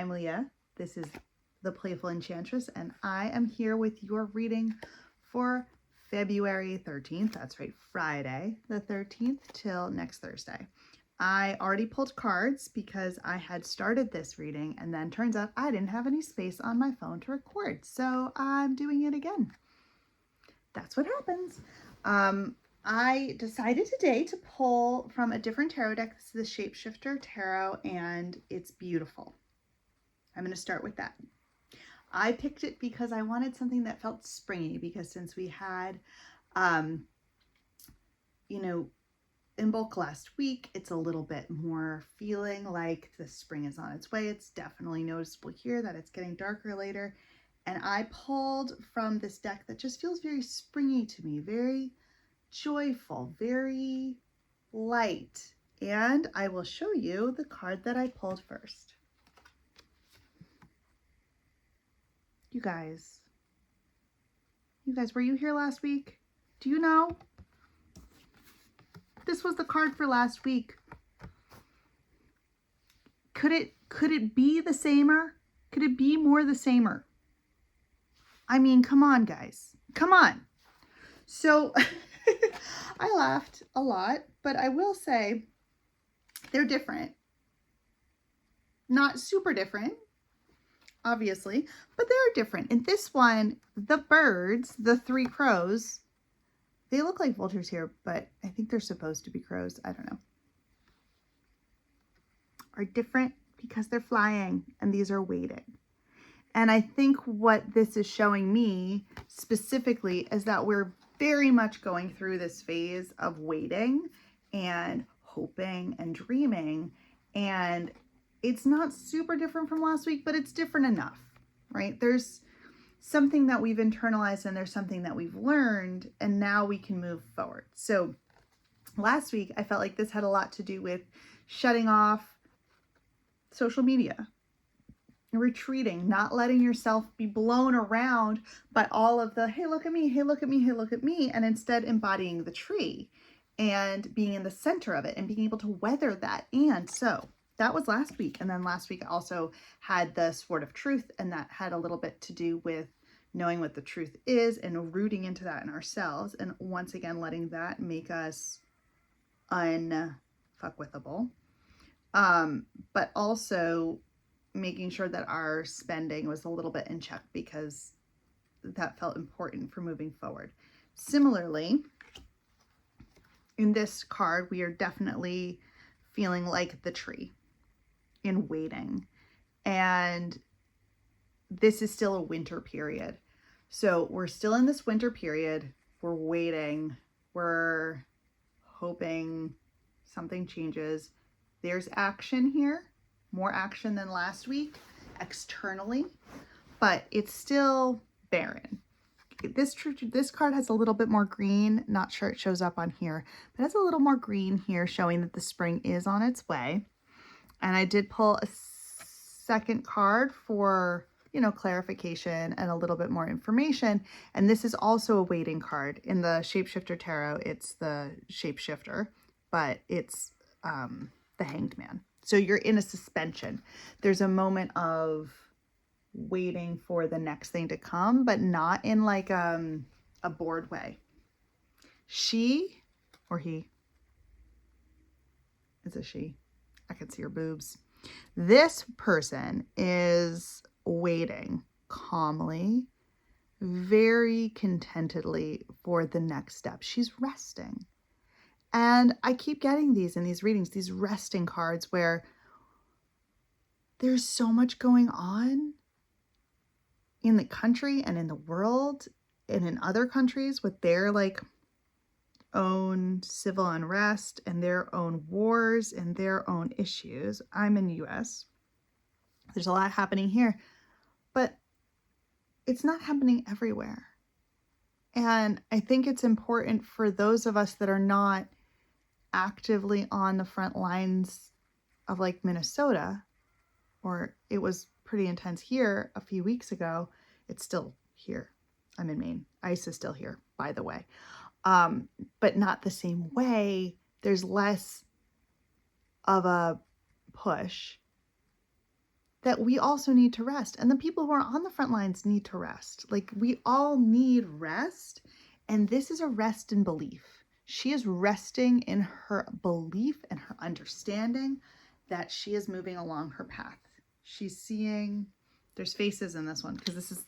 I'm Leah. This is The Playful Enchantress, and I am here with your reading for February 13th. That's right, Friday the 13th till next Thursday. I already pulled cards because I had started this reading, and then turns out I didn't have any space on my phone to record, so I'm doing it again. That's what happens. I decided today to pull from a different tarot deck. This is the Shapeshifter Tarot, and it's beautiful. I'm going to start with that. I picked it because I wanted something that felt springy, because since we had, in bulk last week, it's a little bit more feeling like the spring is on its way. It's definitely noticeable here that it's getting darker later. And I pulled from this deck that just feels very springy to me, very joyful, very light. And I will show you the card that I pulled first. You guys, were you here last week? Do you know? This was the card for last week. Could it be the samer? Could it be more the samer? I mean, come on, guys. Come on. So I laughed a lot, but I will say they're different. Not super different, obviously, but they're different. In this one, the birds, the three crows, they look like vultures here, but I think they're supposed to be crows. I don't know. Are different because they're flying, and these are waiting. And I think what this is showing me specifically is that we're very much going through this phase of waiting and hoping and dreaming. And it's not super different from last week, but it's different enough, right? There's something that we've internalized and there's something that we've learned, and now we can move forward. So last week, I felt like this had a lot to do with shutting off social media, retreating, not letting yourself be blown around by all of the, hey, look at me, hey, look at me, hey, look at me, and instead embodying the tree and being in the center of it and being able to weather that. And so that was last week. And then last week I also had the Sword of Truth, and that had a little bit to do with knowing what the truth is and rooting into that in ourselves. And once again, letting that make us unfuckwithable. But also making sure that our spending was a little bit in check, because that felt important for moving forward. Similarly, in this card, we are definitely feeling like the tree in waiting. And this is still a winter period. So we're still in this winter period. We're waiting. We're hoping something changes. There's action here. More action than last week externally, but it's still barren. This card has a little bit more green. Not sure it shows up on here, but it has a little more green here, showing that the spring is on its way. And I did pull a second card for, clarification and a little bit more information. And this is also a waiting card. In the Shapeshifter Tarot, it's the Shapeshifter, but it's the Hanged Man. So you're in a suspension. There's a moment of waiting for the next thing to come, but not in like a bored way. She or he? Is it she? I can see her boobs. This person is waiting calmly, very contentedly for the next step. She's resting. And I keep getting these in these readings, these resting cards, where there's so much going on in the country and in the world and in other countries with their own civil unrest and their own wars and their own issues. I'm in the US. There's a lot happening here, but it's not happening everywhere. And I think it's important for those of us that are not actively on the front lines of Minnesota, or it was pretty intense here a few weeks ago. It's still here. I'm in Maine. Ice is still here, by the way. But not the same way. There's less of a push that we also need to rest. And the people who are on the front lines need to rest. Like, we all need rest. And this is a rest in belief. She is resting in her belief and her understanding that she is moving along her path. She's seeing, there's faces in this one, because this is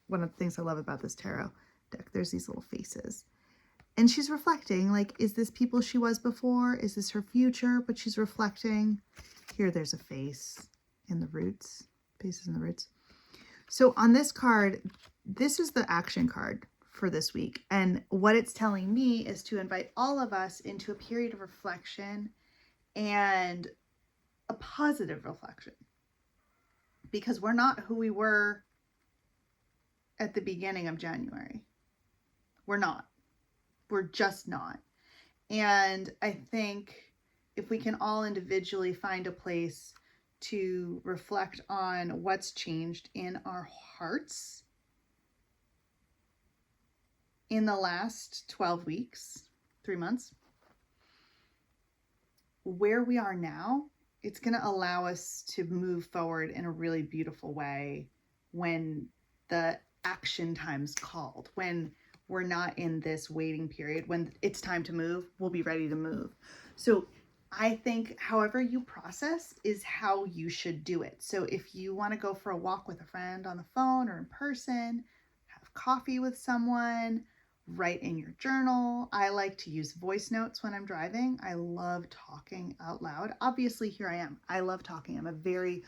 one of the things I love about this tarot deck. There's these little faces. And she's reflecting, like, is this people she was before? Is this her future? But she's reflecting. Here, there's a face in the roots, faces in the roots. So on this card, this is the action card for this week. And what it's telling me is to invite all of us into a period of reflection and a positive reflection. Because we're not who we were at the beginning of January. We're not. We're just not. And I think if we can all individually find a place to reflect on what's changed in our hearts in the last 12 weeks, 3 months, where we are now, it's going to allow us to move forward in a really beautiful way when the action time's called, when we're not in this waiting period. When it's time to move, we'll be ready to move. So I think however you process is how you should do it. So if you want to go for a walk with a friend on the phone or in person, have coffee with someone, write in your journal. I like to use voice notes when I'm driving. I love talking out loud. Obviously, here I am. I love talking. I'm a very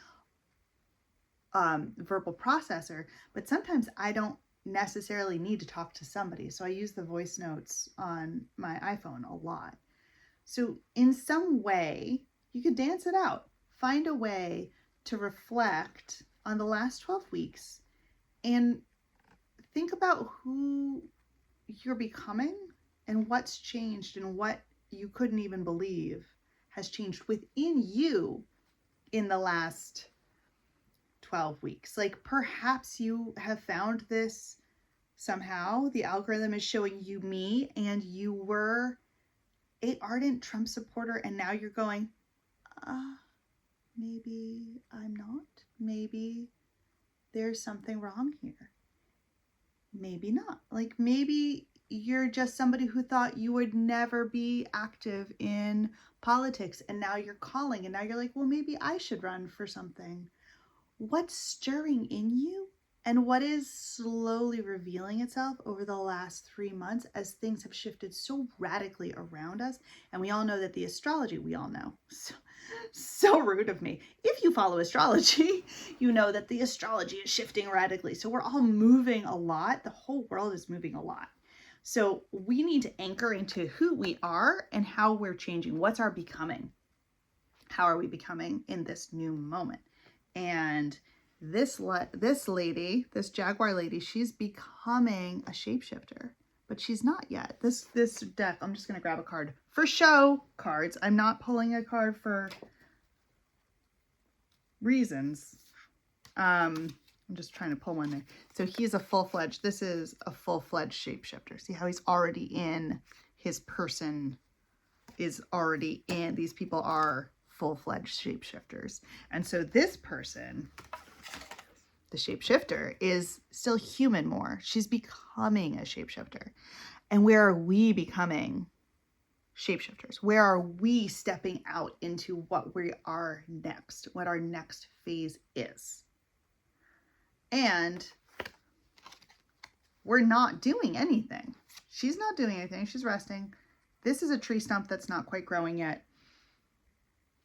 verbal processor, but sometimes I don't necessarily need to talk to somebody. So I use the voice notes on my iPhone a lot. So in some way, you could dance it out. Find a way to reflect on the last 12 weeks and think about who you're becoming and what's changed and what you couldn't even believe has changed within you in the last 12 weeks. Like, perhaps you have found this somehow. The algorithm is showing you me, and you were an ardent Trump supporter, and now you're going, maybe I'm not. Maybe there's something wrong here. Maybe not. Like, maybe you're just somebody who thought you would never be active in politics, and now you're calling, and now you're like, well, maybe I should run for something. What's stirring in you and what is slowly revealing itself over the last 3 months as things have shifted so radically around us. And we all know that the astrology, we all know, so rude of me. If you follow astrology, you know that the astrology is shifting radically. So we're all moving a lot. The whole world is moving a lot. So we need to anchor into who we are and how we're changing. What's our becoming? How are we becoming in this new moment? And this lady, this jaguar lady, she's becoming a shapeshifter, but she's not yet. This deck, I'm just going to grab a card for show cards. I'm not pulling a card for reasons. I'm just trying to pull one there. So he's a full-fledged, this is a full-fledged shapeshifter. See how he's already in, his person is already in, these people are full-fledged shapeshifters. And so this person, the shapeshifter, is still human more. She's becoming a shapeshifter. And where are we becoming shapeshifters? Where are we stepping out into what we are next, what our next phase is? And we're not doing anything. She's not doing anything. She's resting. This is a tree stump that's not quite growing yet.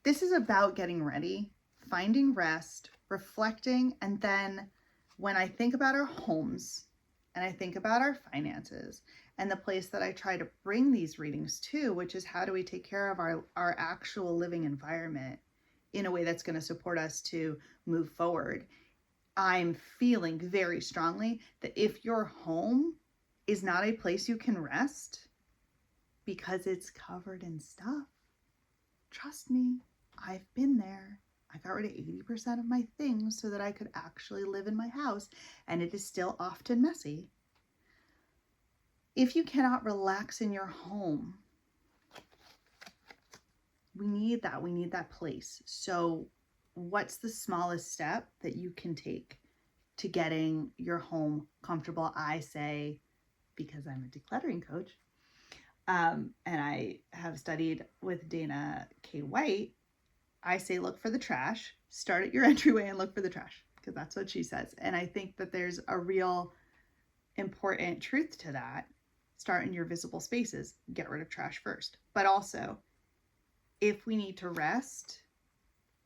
This is about getting ready, finding rest, reflecting, and then when I think about our homes and I think about our finances and the place that I try to bring these readings to, which is how do we take care of our actual living environment in a way that's going to support us to move forward, I'm feeling very strongly that if your home is not a place you can rest because it's covered in stuff, trust me, I've been there. I got rid of 80% of my things so that I could actually live in my house, and it is still often messy. If you cannot relax in your home, we need that place. So what's the smallest step that you can take to getting your home comfortable? I say, because I'm a decluttering coach, and I have studied with Dana K. White, I say look for the trash. Start at your entryway and look for the trash, because that's what she says. And I think that there's a real important truth to that. Start in your visible spaces. Get rid of trash first. But also, if we need to rest,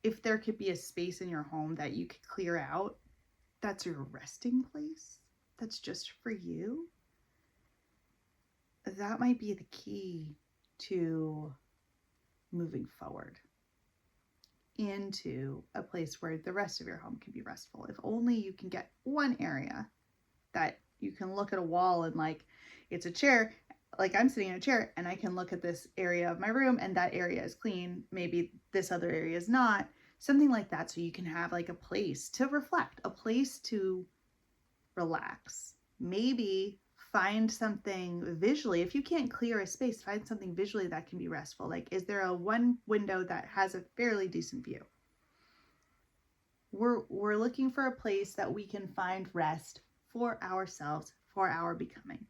if there could be a space in your home that you could clear out, that's your resting place, that's just for you, that might be the key to moving forward into a place where the rest of your home can be restful. If only you can get one area that you can look at a wall and like, it's a chair, like I'm sitting in a chair and I can look at this area of my room and that area is clean. Maybe this other area is not. Something like that, so you can have like a place to reflect, a place to relax. Maybe find something visually. If you can't clear a space, find something visually that can be restful. Like, is there a one window that has a fairly decent view? We're looking for a place that we can find rest for ourselves, for our becoming.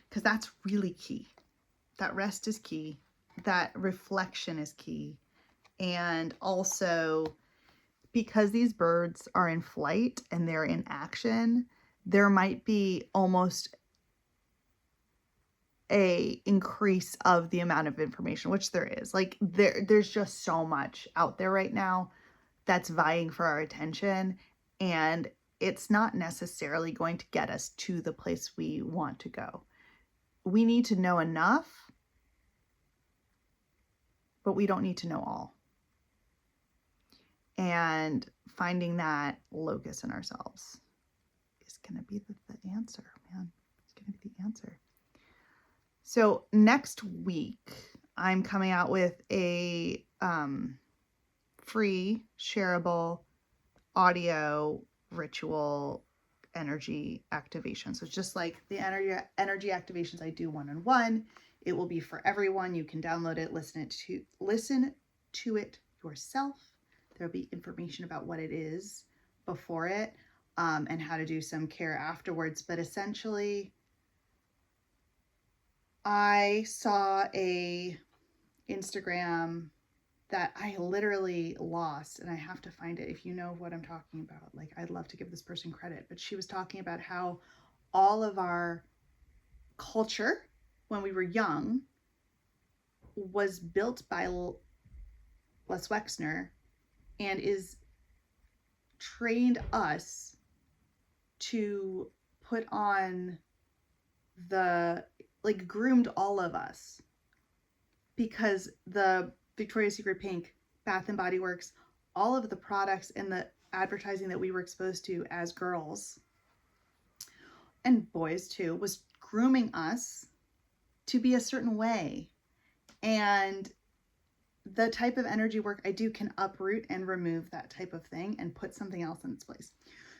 Because that's really key. That rest is key. That reflection is key. And also, because these birds are in flight and they're in action, there might be almost a increase of the amount of information, which there is. Like there's just so much out there right now that's vying for our attention, and it's not necessarily going to get us to the place we want to go. We need to know enough, but we don't need to know all. And finding that locus in ourselves is going to be the answer, man. It's going to be the answer. So next week, I'm coming out with a free, shareable audio ritual energy activation. So just like the energy activations I do one-on-one, it will be for everyone. You can download it, listen to it yourself. There'll be information about what it is before it, and how to do some care afterwards. But essentially, I saw a Instagram that I literally lost, and I have to find it. If you know what I'm talking about, like, I'd love to give this person credit, but she was talking about how all of our culture when we were young was built by Les Wexner and is trained us to put on groomed all of us, because the Victoria's Secret Pink, Bath and Body Works, all of the products and the advertising that we were exposed to as girls and boys too was grooming us to be a certain way. And the type of energy work I do can uproot and remove that type of thing and put something else in its place.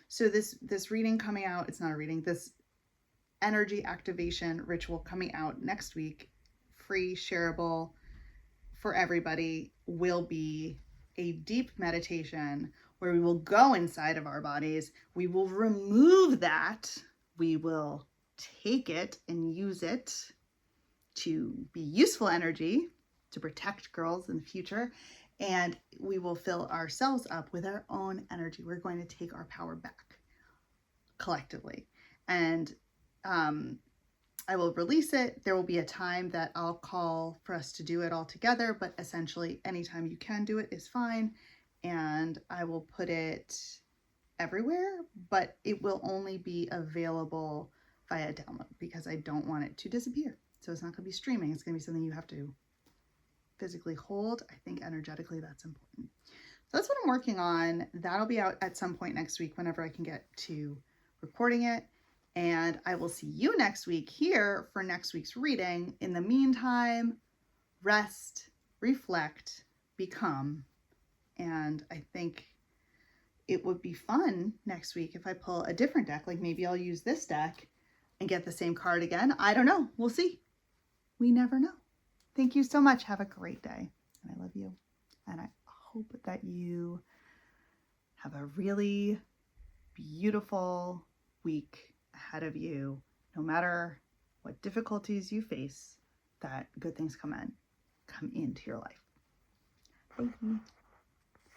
So this reading coming out, it's not a reading, this energy activation ritual coming out next week, free, shareable for everybody, will be a deep meditation where we will go inside of our bodies. We will remove that. We will take it and use it to be useful energy to protect girls in the future. And we will fill ourselves up with our own energy. We're going to take our power back collectively. And I will release it. There will be a time that I'll call for us to do it all together, but essentially anytime you can do it is fine. And I will put it everywhere, but it will only be available via download because I don't want it to disappear. So it's not going to be streaming. It's going to be something you have to physically hold. I think energetically that's important. So that's what I'm working on. That'll be out at some point next week whenever I can get to recording it. And I will see you next week here for next week's reading. In the meantime, rest, reflect, become. And I think it would be fun next week if I pull a different deck. Like maybe I'll use this deck and get the same card again. I don't know. We'll see. We never know. Thank you so much. Have a great day. And I love you. And I hope hope that you have a really beautiful week ahead of you. No matter what difficulties you face, that good things come into your life. Thank you.